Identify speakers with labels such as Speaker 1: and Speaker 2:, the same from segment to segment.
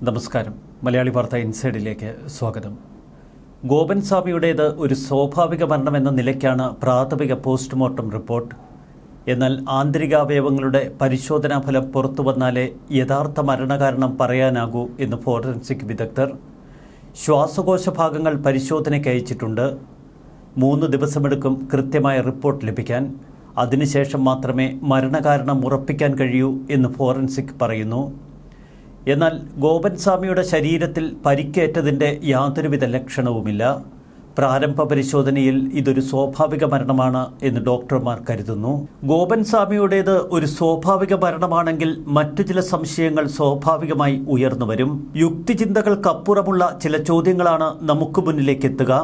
Speaker 1: നമസ്കാരം. മലയാളി വാർത്ത ഇൻസൈഡിലേക്ക് സ്വാഗതം. ഗോപൻ സ്വാമിയുടേത് ഒരു സ്വാഭാവിക മരണമെന്ന നിലയ്ക്കാണ് പ്രാഥമിക പോസ്റ്റ്മോർട്ടം റിപ്പോർട്ട്. എന്നാൽ ആന്തരികാവയവങ്ങളുടെ പരിശോധനാ ഫലം പുറത്തു വന്നാലേ യഥാർത്ഥ മരണകാരണം പറയാനാകൂ എന്ന് ഫോറൻസിക് വിദഗ്ധർ. ശ്വാസകോശ ഭാഗങ്ങൾ പരിശോധനയ്ക്ക് അയച്ചിട്ടുണ്ട്. 3 ദിവസമെടുക്കും കൃത്യമായ റിപ്പോർട്ട് ലഭിക്കാൻ. അതിനുശേഷം മാത്രമേ മരണകാരണം ഉറപ്പിക്കാൻ കഴിയൂ എന്ന് ഫോറൻസിക് പറയുന്നു. എന്നാൽ ഗോപൻ സ്വാമിയുടെ ശരീരത്തിൽ പരിക്കേറ്റതിൻ്റെ യാതൊരുവിധ ലക്ഷണവുമില്ല. പ്രാരംഭ പരിശോധനയിൽ ഇതൊരു സ്വാഭാവിക മരണമാണ് എന്ന് ഡോക്ടർമാർ കരുതുന്നു. ഗോപൻ സ്വാമിയുടേത് ഒരു സ്വാഭാവിക മരണമാണെങ്കിൽ മറ്റു ചില സംശയങ്ങൾ സ്വാഭാവികമായി ഉയർന്നു വരും. യുക്തിചിന്തകൾക്കപ്പുറമുള്ള ചില ചോദ്യങ്ങളാണ് നമുക്ക് മുന്നിലേക്ക് എത്തുക.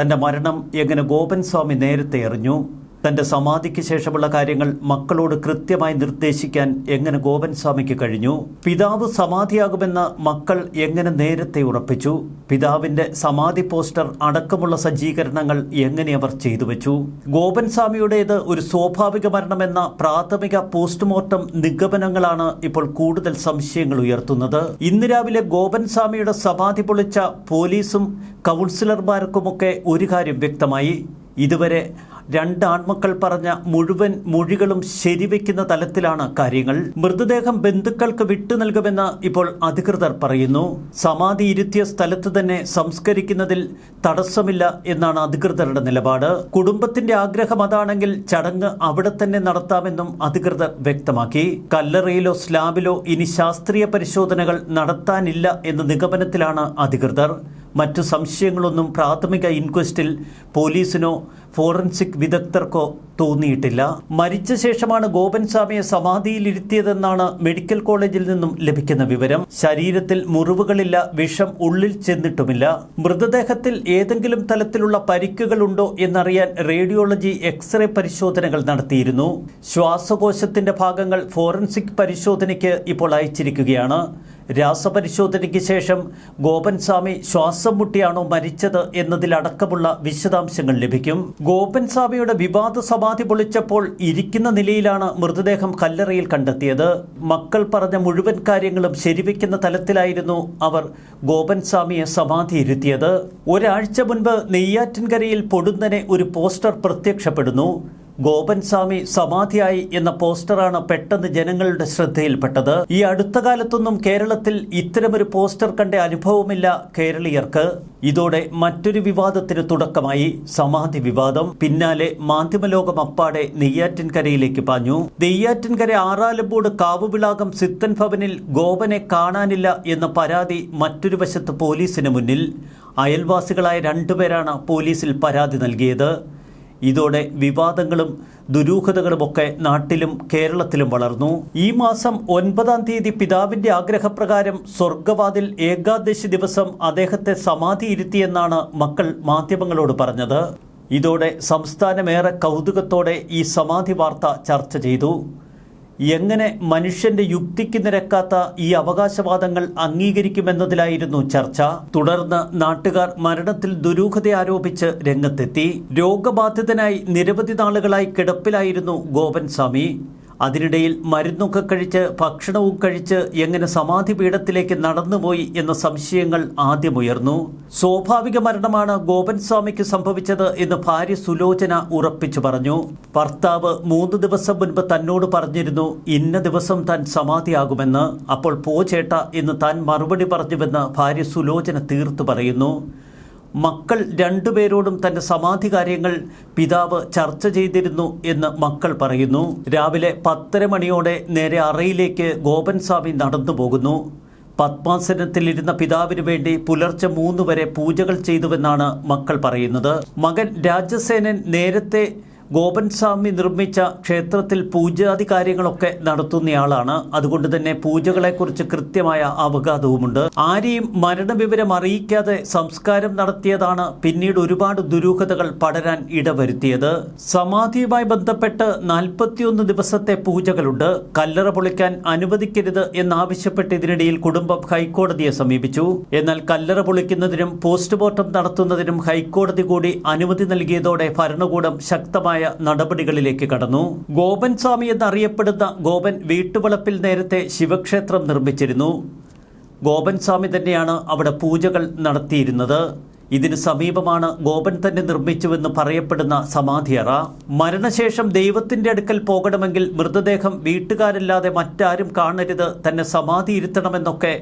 Speaker 1: തൻ്റെ മരണം എങ്ങനെ ഗോപൻ സ്വാമി നേരത്തെ അറിഞ്ഞു? തൻ്റെ സമാധിക്ക് ശേഷമുള്ള കാര്യങ്ങൾ മക്കളോട് കൃത്യമായി നിർദ്ദേശിക്കാൻ എങ്ങനെ ഗോപൻ സ്വാമിക്ക് കഴിഞ്ഞു? പിതാവ് സമാധിയാകുമെന്ന് മക്കൾ എങ്ങനെ നേരത്തെ ഉറപ്പിച്ചു? പിതാവിൻ്റെ സമാധി പോസ്റ്റർ അടക്കമുള്ള സജ്ജീകരണങ്ങൾ എങ്ങനെ അവർ ചെയ്തു വെച്ചു? ഗോപൻ സ്വാമിയുടേത് ഒരു സ്വാഭാവിക മരണമെന്ന പ്രാഥമിക പോസ്റ്റ്മോർട്ടം നിഗമനങ്ങളാണ് ഇപ്പോൾ കൂടുതൽ സംശയങ്ങൾ ഉയർത്തുന്നത്. ഇന്ന് രാവിലെ ഗോപൻ സ്വാമിയുടെ സമാധി പൊളിച്ച പോലീസും കൗൺസിലർമാർക്കുമൊക്കെ ഒരു കാര്യം വ്യക്തമായി. ഇതുവരെ 2 ആൺമക്കൾ പറഞ്ഞ മുഴുവൻ മൊഴികളും ശരിവെക്കുന്ന തലത്തിലാണ് കാര്യങ്ങൾ. മൃതദേഹം ബന്ധുക്കൾക്ക് വിട്ടു നൽകുമെന്ന് ഇപ്പോൾ അധികൃതർ പറയുന്നു. സമാധി ഇരുത്തിയ സ്ഥലത്ത് തന്നെ സംസ്കരിക്കുന്നതിൽ തടസ്സമില്ല എന്നാണ് അധികൃതരുടെ നിലപാട്. കുടുംബത്തിന്റെ ആഗ്രഹം അതാണെങ്കിൽ ചടങ്ങ് അവിടെ തന്നെ നടത്താമെന്നും അധികൃതർ വ്യക്തമാക്കി. കല്ലറയിലോ സ്ലാബിലോ ഇനി ശാസ്ത്രീയ പരിശോധനകൾ നടത്താനില്ല എന്ന നിഗമനത്തിലാണ് അധികൃതർ. മറ്റു സംശയങ്ങളൊന്നും പ്രാഥമിക ഇൻക്വസ്റ്റിൽ പോലീസിനോ ഫോറൻസിക് വിദഗ്ധർക്കോ തോന്നിയിട്ടില്ല. മരിച്ച ശേഷമാണ് ഗോപൻ സ്വാമിയെ സമാധിയിലിരുത്തിയതെന്നാണ് മെഡിക്കൽ കോളേജിൽ നിന്നും ലഭിക്കുന്ന വിവരം. ശരീരത്തിൽ മുറിവുകളില്ല, വിഷം ഉള്ളിൽ ചെന്നിട്ടുമില്ല. മൃതദേഹത്തിൽ ഏതെങ്കിലും തരത്തിലുള്ള പരിക്കുകളുണ്ടോ എന്നറിയാൻ റേഡിയോളജി എക്സ്റേ പരിശോധനകൾ നടത്തിയിരുന്നു. ശ്വാസകോശത്തിന്റെ ഭാഗങ്ങൾ ഫോറൻസിക് പരിശോധനയ്ക്ക് ഇപ്പോൾ അയച്ചിരിക്കുകയാണ്. രാസപരിശോധനയ്ക്ക് ശേഷം ഗോപൻ സ്വാമി ശ്വാസം മുട്ടിയാണോ മരിച്ചത് എന്നതിലടക്കമുള്ള വിശദാംശങ്ങൾ ലഭിക്കും. ഗോപൻ സ്വാമിയുടെ വിവാദ സമാധി പൊളിച്ചപ്പോൾ ഇരിക്കുന്ന നിലയിലാണ് മൃതദേഹം കല്ലറയിൽ കണ്ടെത്തിയത്. മക്കൾ പറഞ്ഞ മുഴുവൻ കാര്യങ്ങളും ശരിവെക്കുന്ന തലത്തിലായിരുന്നു അവർ ഗോപൻ സ്വാമിയെ സമാധിയിരുത്തിയത്. ഒരാഴ്ച മുൻപ് നെയ്യാറ്റിൻകരയിൽ പൊടുന്നനെ ഒരു പോസ്റ്റർ പ്രത്യക്ഷപ്പെടുന്നു. ഗോപൻ സ്വാമി സമാധിയായി എന്ന പോസ്റ്ററാണ് പെട്ടെന്ന് ജനങ്ങളുടെ ശ്രദ്ധയിൽപ്പെട്ടത്. ഈ അടുത്ത കാലത്തൊന്നും കേരളത്തിൽ ഇത്തരമൊരു പോസ്റ്റർ കണ്ട അനുഭവമില്ല കേരളീയർക്ക്. ഇതോടെ മറ്റൊരു വിവാദത്തിന് തുടക്കമായി, സമാധി വിവാദം. പിന്നാലെ മാധ്യമലോകം അപ്പാടെ നെയ്യാറ്റിൻകരയിലേക്ക് പാഞ്ഞു. നെയ്യാറ്റിൻകര ആറാലമ്പൂട് കാവുവിളാകം സിത്തൻ ഭവനിൽ ഗോപനെ കാണാനില്ല എന്ന പരാതി മറ്റൊരു വശത്ത് പോലീസിന് മുന്നിൽ. അയൽവാസികളായ 2 പേരാണ് പോലീസിൽ പരാതി നൽകിയത്. ഇതോടെ വിവാദങ്ങളും ദുരൂഹതകളുമൊക്കെ നാട്ടിലും കേരളത്തിലും വളർന്നു. ഈ മാസം 9-ാം തീയതി പിതാവിന്റെ ആഗ്രഹപ്രകാരം സ്വർഗവാതിൽ ഏകാദശി ദിവസം അദ്ദേഹത്തെ സമാധിയിരുത്തിയെന്നാണ് മക്കൾ മാധ്യമങ്ങളോട് പറഞ്ഞത്. ഇതോടെ സംസ്ഥാനമേറെ കൗതുകത്തോടെ ഈ സമാധി വാർത്ത ചർച്ച ചെയ്തു. എങ്ങനെ മനുഷ്യന്റെ യുക്തിക്ക് നിരക്കാത്ത ഈ അവകാശവാദങ്ങൾ അംഗീകരിക്കുമെന്നതിലായിരുന്നു ചർച്ച. തുടർന്ന് നാട്ടുകാർ മരണത്തിൽ ദുരൂഹത ആരോപിച്ച് രംഗത്തെത്തി. രോഗബാധിതനായി നിരവധി നാളുകളായി കിടപ്പിലായിരുന്നു ഗോപൻ സ്വാമി. അതിനിടയിൽ മരുന്നൊക്കെ കഴിച്ച് ഭക്ഷണവും കഴിച്ച് എങ്ങനെ സമാധി പീഠത്തിലേക്ക് നടന്നുപോയി എന്ന സംശയങ്ങൾ ആദ്യമുയർന്നു. സ്വാഭാവിക മരണമാണ് ഗോപൻ സ്വാമിക്ക് സംഭവിച്ചത് എന്ന് ഭാര്യ സുലോചന ഉറപ്പിച്ചു പറഞ്ഞു. ഭർത്താവ് 3 ദിവസം മുൻപ് തന്നോട് പറഞ്ഞിരുന്നു ഇന്ന ദിവസം താൻ സമാധിയാകുമെന്ന്. അപ്പോൾ പോ ചേട്ടാ എന്ന് താൻ മറുപടി പറഞ്ഞുവെന്ന് ഭാര്യ സുലോചന തീർത്തു പറയുന്നു. മക്കൾ 2 പേരോടും തന്റെ സമാധി കാര്യങ്ങൾ പിതാവ് ചർച്ച ചെയ്തിരുന്നു എന്ന് മക്കൾ പറയുന്നു. രാവിലെ 10:30 മണിയോടെ നേരെ അറയിലേക്ക് ഗോപൻ സ്വാമി നടന്നു പോകുന്നു. പത്മാസനത്തിലിരുന്ന പിതാവിന് വേണ്ടി പുലർച്ചെ 3 വരെ പൂജകൾ ചെയ്തുവെന്നാണ് മക്കൾ പറയുന്നത്. മകൻ രാജസേനൻ നേരത്തെ ഗോപൻ സ്വാമി നിർമ്മിച്ച ക്ഷേത്രത്തിൽ പൂജാതി കാര്യങ്ങളൊക്കെ നടത്തുന്നയാളാണ്. അതുകൊണ്ട് തന്നെ പൂജകളെക്കുറിച്ച് കൃത്യമായ അവഗാഹവുമുണ്ട്. ആരെയും മരണവിവരം അറിയിക്കാതെ സംസ്കാരം നടത്തിയതാണ് പിന്നീട് ഒരുപാട് ദുരൂഹതകൾ പടരാൻ ഇടവരുത്തിയത്. സമാധിയുമായി ബന്ധപ്പെട്ട് 41 ദിവസത്തെ പൂജകളുണ്ട്. കല്ലറ പൊളിക്കാൻ അനുവദിക്കരുത് എന്നാവശ്യപ്പെട്ട് ഇതിനിടയിൽ കുടുംബം ഹൈക്കോടതിയെ സമീപിച്ചു. എന്നാൽ കല്ലറ പൊളിക്കുന്നതിനും പോസ്റ്റ്മോർട്ടം നടത്തുന്നതിനും ഹൈക്കോടതി കൂടി അനുമതി നൽകിയതോടെ ഭരണകൂടം ശക്തമായ നടപടികളിലേക്ക് കടന്നു. ഗോപൻ സ്വാമി എന്നറിയപ്പെടുന്ന ഗോപൻ വീട്ടുവളപ്പിൽ നേരത്തെ ശിവക്ഷേത്രം നിർമ്മിച്ചിരുന്നു. ഗോപൻ സ്വാമി തന്നെയാണ് അവിടെ പൂജകൾ നടത്തിയിരുന്നത്. ഇതിന് സമീപമാണ് ഗോപൻ തന്നെ നിർമ്മിച്ചുവെന്ന് പറയപ്പെടുന്ന സമാധിയറ. മരണശേഷം ദൈവത്തിന്റെ അടുക്കൽ പോകണമെങ്കിൽ മൃതദേഹം വീട്ടുകാരല്ലാതെ മറ്റാരും കാണരുത്, തന്നെ സമാധി ഇരുത്തണമെന്നൊക്കെ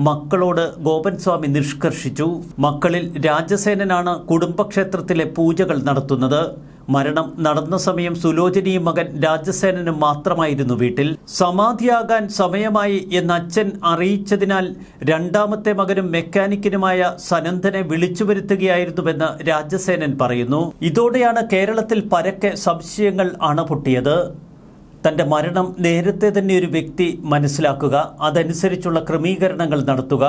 Speaker 1: മക്കളോട് ഗോപൻ സ്വാമി നിഷ്കർഷിച്ചു. മക്കളിൽ രാജസേനനാണ് കുടുംബക്ഷേത്രത്തിലെ പൂജകൾ നടത്തുന്നത്. മരണം നടന്ന സമയം സുലോചനയും മകൻ രാജസേനനും മാത്രമായിരുന്നു വീട്ടിൽ. സമാധിയാകാൻ സമയമായി എന്ന് അച്ഛൻ അറിയിച്ചതിനാൽ രണ്ടാമത്തെ മകനും മെക്കാനിക്കനുമായ സനന്ദനെ വിളിച്ചു വരുത്തുകയായിരുന്നുവെന്ന് രാജസേനൻ പറയുന്നു. ഇതോടെയാണ് കേരളത്തിൽ പരക്കെ സംശയങ്ങൾ അണപൊട്ടിയത്. തന്റെ മരണം നേരത്തെ തന്നെ ഒരു വ്യക്തി മനസ്സിലാക്കുക, അതനുസരിച്ചുള്ള ക്രമീകരണങ്ങൾ നടത്തുക,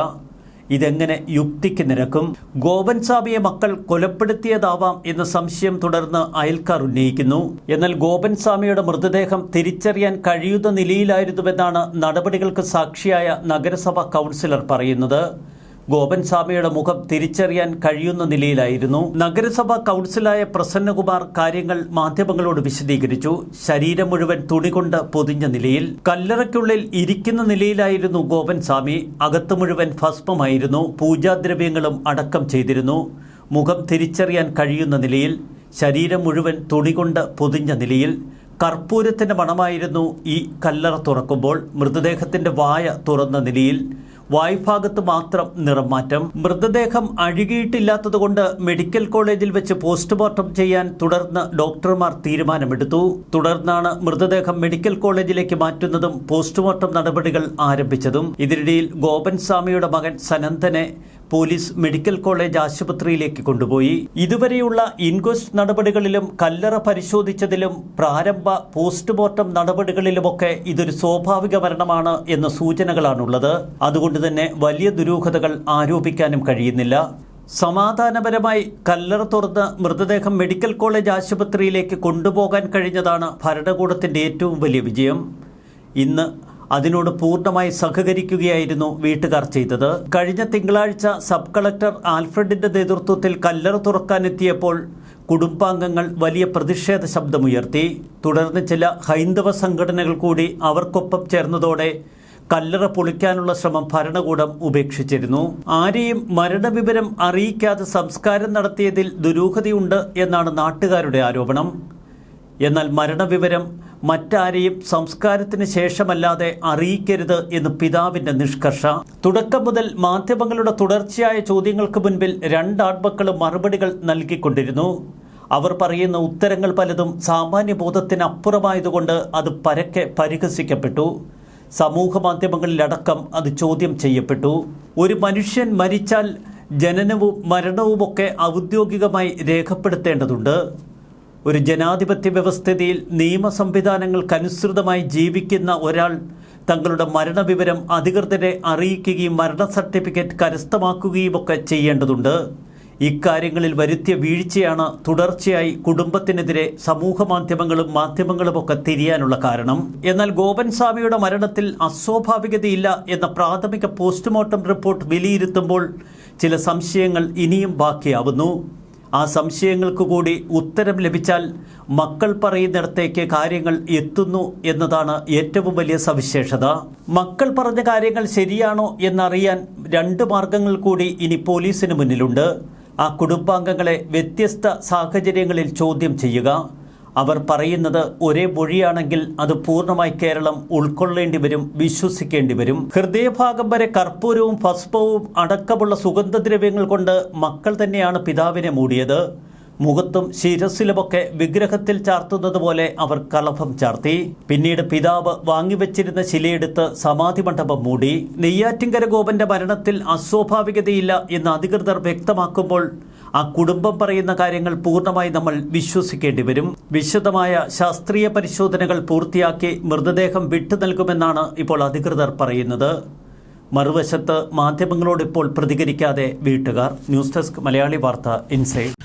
Speaker 1: ഇതെങ്ങനെ യുക്തിക്ക് നിരക്കും? ഗോപൻ സ്വാമിയെ മക്കൾ കൊലപ്പെടുത്തിയതാവാം എന്ന സംശയം തുടർന്ന് അയൽക്കാർ ഉന്നയിക്കുന്നു. എന്നാൽ ഗോപൻ സ്വാമിയുടെ മൃതദേഹം തിരിച്ചറിയാൻ കഴിയുന്ന നിലയിലായിരുന്നുവെന്നാണ് നടപടികൾക്ക് സാക്ഷിയായ നഗരസഭാ കൗൺസിലർ പറയുന്നത്. ഗോപൻ സ്വാമിയുടെ മുഖം തിരിച്ചറിയാൻ കഴിയുന്ന നിലയിലായിരുന്നു. നഗരസഭാ കൗൺസിലായ പ്രസന്നകുമാർ കാര്യങ്ങൾ മാധ്യമങ്ങളോട് വിശദീകരിച്ചു. ശരീരം മുഴുവൻ തുണി കൊണ്ട് പൊതിഞ്ഞ നിലയിൽ, കല്ലറയ്ക്കുള്ളിൽ ഇരിക്കുന്ന നിലയിലായിരുന്നു ഗോപൻ സ്വാമി. അകത്ത് മുഴുവൻ ഭസ്മമായിരുന്നു. പൂജാദ്രവ്യങ്ങളും അടക്കം ചെയ്തിരുന്നു. മുഖം തിരിച്ചറിയാൻ കഴിയുന്ന നിലയിൽ, ശരീരം മുഴുവൻ തുണി കൊണ്ട് പൊതിഞ്ഞ നിലയിൽ. കർപ്പൂരത്തിന്റെ മണമായിരുന്നു ഈ കല്ലറ തുറക്കുമ്പോൾ. മൃതദേഹത്തിന്റെ വായ തുറന്ന നിലയിൽ, വായ്ഭാഗത്ത് മാത്രം നിറം മാറ്റം. മൃതദേഹം അഴുകിയിട്ടില്ലാത്തതുകൊണ്ട് മെഡിക്കൽ കോളേജിൽ വെച്ച് പോസ്റ്റ്മോർട്ടം ചെയ്യാൻ തുടർന്ന് ഡോക്ടർമാർ തീരുമാനമെടുത്തു. തുടർന്നാണ് മൃതദേഹം മെഡിക്കൽ കോളേജിലേക്ക് മാറ്റുന്നതും പോസ്റ്റ്മോർട്ടം നടപടികൾ ആരംഭിച്ചതും. ഇതിനിടയിൽ ഗോപൻ സ്വാമിയുടെ മകൻ സനന്ദനെ പോലീസ് മെഡിക്കൽ കോളേജ് ആശുപത്രിയിലേക്ക് കൊണ്ടുപോയി. ഇതുവരെയുള്ള ഇൻക്വസ്റ്റ് നടപടികളിലും കല്ലറ പരിശോധിച്ചതിലും പ്രാരംഭ പോസ്റ്റ്മോർട്ടം നടപടികളിലുമൊക്കെ ഇതൊരു സ്വാഭാവിക മരണമാണ് എന്ന സൂചനകളാണുള്ളത്. അതുകൊണ്ട് തന്നെ വലിയ ദുരൂഹതകൾ ആരോപിക്കാനും കഴിയുന്നില്ല. സമാധാനപരമായി കല്ലറ തുറന്ന് മൃതദേഹം മെഡിക്കൽ കോളേജ് ആശുപത്രിയിലേക്ക് കൊണ്ടുപോകാൻ കഴിഞ്ഞതാണ് ഭരണകൂടത്തിന്റെ ഏറ്റവും വലിയ വിജയം. ഇന്ന് അതിനോട് പൂർണ്ണമായി സഹകരിക്കുകയായിരുന്നു വീട്ടുകാർ ചെയ്തത്. കഴിഞ്ഞ തിങ്കളാഴ്ച സബ് കളക്ടർ ആൽഫ്രഡിന്റെ നേതൃത്വത്തിൽ കല്ലറ തുറക്കാനെത്തിയപ്പോൾ കുടുംബാംഗങ്ങൾ വലിയ പ്രതിഷേധ ശബ്ദമുയർത്തി. തുടർന്ന് ചില ഹൈന്ദവ സംഘടനകൾ കൂടി അവർക്കൊപ്പം ചേർന്നതോടെ കല്ലറ പൊളിക്കാനുള്ള ശ്രമം ഭരണകൂടം ഉപേക്ഷിച്ചിരുന്നു. ആരെയും മരണവിവരം അറിയിക്കാതെ സംസ്കാരം നടത്തിയതിൽ ദുരൂഹതയുണ്ട് എന്നാണ് നാട്ടുകാരുടെ ആരോപണം. എന്നാൽ മരണവിവരം മറ്റാരെയും സംസ്കാരത്തിന് ശേഷമല്ലാതെ അറിയിക്കരുത് എന്ന് പിതാവിന്റെ നിഷ്കർഷ. തുടക്കം മുതൽ മാധ്യമങ്ങളുടെ തുടർച്ചയായ ചോദ്യങ്ങൾക്ക് മുൻപിൽ രണ്ടാൺമക്കളും മറുപടികൾ നൽകിക്കൊണ്ടിരുന്നു. അവർ പറയുന്ന ഉത്തരങ്ങൾ പലതും സാമാന്യബോധത്തിനപ്പുറമായതുകൊണ്ട് അത് പരക്കെ പരിഹസിക്കപ്പെട്ടു. സമൂഹ മാധ്യമങ്ങളിലടക്കം അത് ചോദ്യം ചെയ്യപ്പെട്ടു. ഒരു മനുഷ്യൻ മരിച്ചാൽ ജനനവും മരണവുമൊക്കെ ഔദ്യോഗികമായി രേഖപ്പെടുത്തേണ്ടതുണ്ട്. ഒരു ജനാധിപത്യ വ്യവസ്ഥിതിയിൽ നിയമ സംവിധാനങ്ങൾക്കനുസൃതമായി ജീവിക്കുന്ന ഒരാൾ തങ്ങളുടെ മരണവിവരം അധികൃതരെ അറിയിക്കുകയും മരണ സർട്ടിഫിക്കറ്റ് കരസ്ഥമാക്കുകയും ഒക്കെ ചെയ്യേണ്ടതുണ്ട്. ഇക്കാര്യങ്ങളിൽ വരുത്തിയ വീഴ്ചയാണ് തുടർച്ചയായി കുടുംബത്തിനെതിരെ സമൂഹ മാധ്യമങ്ങളുമൊക്കെ തിരിയാനുള്ള കാരണം. എന്നാൽ ഗോപൻ സ്വാമിയുടെ മരണത്തിൽ അസ്വാഭാവികതയില്ല എന്ന പ്രാഥമിക പോസ്റ്റ്മോർട്ടം റിപ്പോർട്ട് വിലയിരുത്തുമ്പോൾ ചില സംശയങ്ങൾ ഇനിയും ബാക്കിയാവുന്നു. ആ സംശയങ്ങൾക്ക് കൂടി ഉത്തരം ലഭിച്ചാൽ മക്കൾ പറയുന്നിടത്തേക്ക് കാര്യങ്ങൾ എത്തുന്നു എന്നതാണ് ഏറ്റവും വലിയ സവിശേഷത. മക്കൾ പറഞ്ഞ കാര്യങ്ങൾ ശരിയാണോ എന്നറിയാൻ 2 മാർഗങ്ങൾ കൂടി ഇനി പോലീസിന് മുന്നിലുണ്ട്. ആ കുടുംബാംഗങ്ങളെ വ്യത്യസ്ത സാഹചര്യങ്ങളിൽ ചോദ്യം ചെയ്യുക. അവർ പറയുന്നത് ഒരേ മൊഴിയാണെങ്കിൽ അത് പൂർണ്ണമായി കേരളം ഉൾക്കൊള്ളേണ്ടി വരും, വിശ്വസിക്കേണ്ടി വരും. ഹൃദയഭാഗം വരെ കർപ്പൂരവും ഭസ്മവും അടക്കമുള്ള സുഗന്ധദ്രവ്യങ്ങൾ കൊണ്ട് മക്കൾ തന്നെയാണ് പിതാവിനെ മൂടിയത്. മുഖത്തും ശിരസിലുമൊക്കെ വിഗ്രഹത്തിൽ ചാർത്തുന്നത് പോലെ അവർ കളഭം ചാർത്തി. പിന്നീട് പിതാവ് വാങ്ങിവെച്ചിരുന്ന ശിലയെടുത്ത് സമാധി മണ്ഡപം മൂടി. നെയ്യാറ്റിൻകര ഗോപന്റെ മരണത്തിൽ അസ്വാഭാവികതയില്ല എന്ന് അധികൃതർ വ്യക്തമാക്കുമ്പോൾ ആ കുടുംബം പറയുന്ന കാര്യങ്ങൾ പൂർണ്ണമായി നമ്മൾ വിശ്വസിക്കേണ്ടി വരും. വിശദമായ ശാസ്ത്രീയ പരിശോധനകൾ പൂർത്തിയാക്കി മൃതദേഹം വിട്ടു നൽകുമെന്നാണ് ഇപ്പോൾ അധികൃതർ പറയുന്നത്. മറുവശത്ത് മാധ്യമങ്ങളോട് ഇപ്പോൾ പ്രതികരിക്കാതെ വീട്ടുകാർ. ന്യൂസ് ഡെസ്ക് മലയാളി വാർത്ത ഇൻസൈഡ്.